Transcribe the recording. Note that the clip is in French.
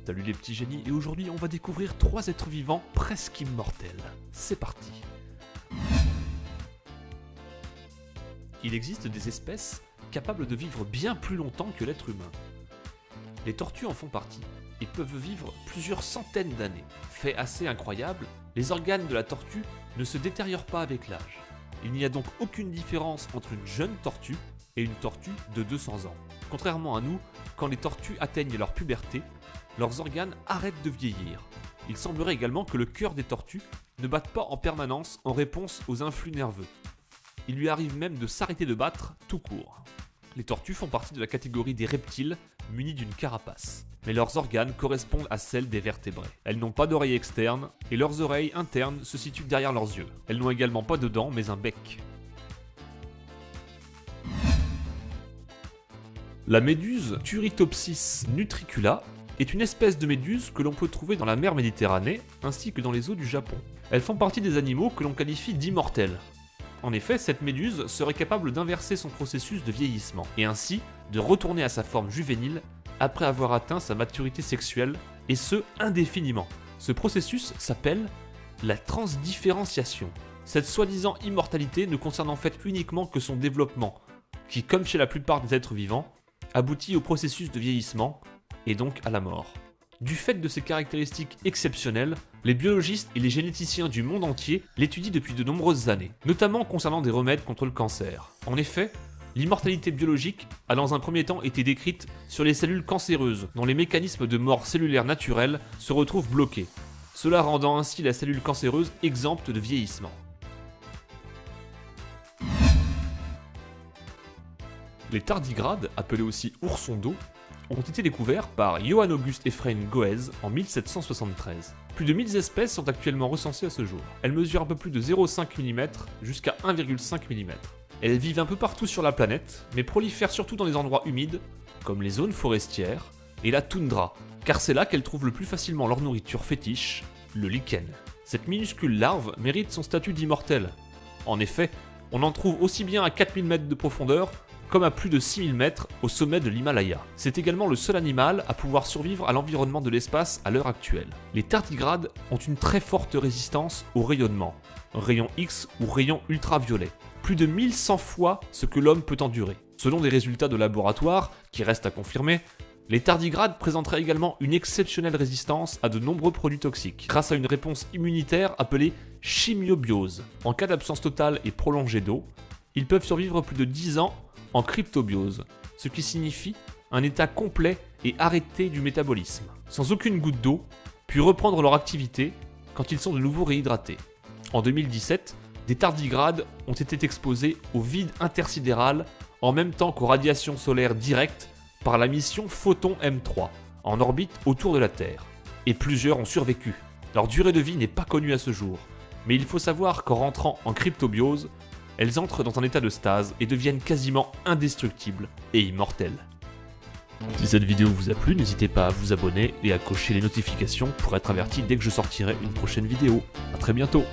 Salut les petits génies, et aujourd'hui on va découvrir 3 êtres vivants presque immortels. C'est parti. Il existe des espèces capables de vivre bien plus longtemps que l'être humain. Les tortues en font partie et peuvent vivre plusieurs centaines d'années. Fait assez incroyable, les organes de la tortue ne se détériorent pas avec l'âge. Il n'y a donc aucune différence entre une jeune tortue et une tortue de 200 ans. Contrairement à nous, quand les tortues atteignent leur puberté, leurs organes arrêtent de vieillir. Il semblerait également que le cœur des tortues ne batte pas en permanence en réponse aux influx nerveux. Il lui arrive même de s'arrêter de battre tout court. Les tortues font partie de la catégorie des reptiles munis d'une carapace. Mais leurs organes correspondent à celles des vertébrés. Elles n'ont pas d'oreilles externes et leurs oreilles internes se situent derrière leurs yeux. Elles n'ont également pas de dents mais un bec. La méduse Turritopsis nutricula est une espèce de méduse que l'on peut trouver dans la mer Méditerranée ainsi que dans les eaux du Japon. Elles font partie des animaux que l'on qualifie d'immortels. En effet, cette méduse serait capable d'inverser son processus de vieillissement et ainsi de retourner à sa forme juvénile après avoir atteint sa maturité sexuelle, et ce indéfiniment. Ce processus s'appelle la transdifférenciation. Cette soi-disant immortalité ne concerne en fait uniquement que son développement, qui, comme chez la plupart des êtres vivants, aboutit au processus de vieillissement et donc à la mort. Du fait de ces caractéristiques exceptionnelles, les biologistes et les généticiens du monde entier l'étudient depuis de nombreuses années, notamment concernant des remèdes contre le cancer. En effet, l'immortalité biologique a dans un premier temps été décrite sur les cellules cancéreuses, dont les mécanismes de mort cellulaire naturelle se retrouvent bloqués, cela rendant ainsi la cellule cancéreuse exempte de vieillissement. Les tardigrades, appelés aussi oursons d'eau, ont été découverts par Johann August Ephraim Goez en 1773. Plus de 1000 espèces sont actuellement recensées à ce jour. Elles mesurent un peu plus de 0,5 mm jusqu'à 1,5 mm. Elles vivent un peu partout sur la planète, mais prolifèrent surtout dans les endroits humides, comme les zones forestières et la toundra, car c'est là qu'elles trouvent le plus facilement leur nourriture fétiche, le lichen. Cette minuscule larve mérite son statut d'immortel. En effet, on en trouve aussi bien à 4000 mètres de profondeur, comme à plus de 6000 mètres au sommet de l'Himalaya. C'est également le seul animal à pouvoir survivre à l'environnement de l'espace à l'heure actuelle. Les tardigrades ont une très forte résistance au rayonnement, rayon X ou rayon ultraviolet, plus de 1100 fois ce que l'homme peut endurer. Selon des résultats de laboratoire, qui restent à confirmer, les tardigrades présenteraient également une exceptionnelle résistance à de nombreux produits toxiques, grâce à une réponse immunitaire appelée chimiobiose. En cas d'absence totale et prolongée d'eau, ils peuvent survivre plus de 10 ans en cryptobiose, ce qui signifie un état complet et arrêté du métabolisme, sans aucune goutte d'eau, puis reprendre leur activité quand ils sont de nouveau réhydratés. En 2017, des tardigrades ont été exposés au vide intersidéral en même temps qu'aux radiations solaires directes par la mission Photon M3, en orbite autour de la Terre. Et plusieurs ont survécu. Leur durée de vie n'est pas connue à ce jour, mais il faut savoir qu'en rentrant en cryptobiose, elles entrent dans un état de stase et deviennent quasiment indestructibles et immortelles. Si cette vidéo vous a plu, n'hésitez pas à vous abonner et à cocher les notifications pour être averti dès que je sortirai une prochaine vidéo. A très bientôt.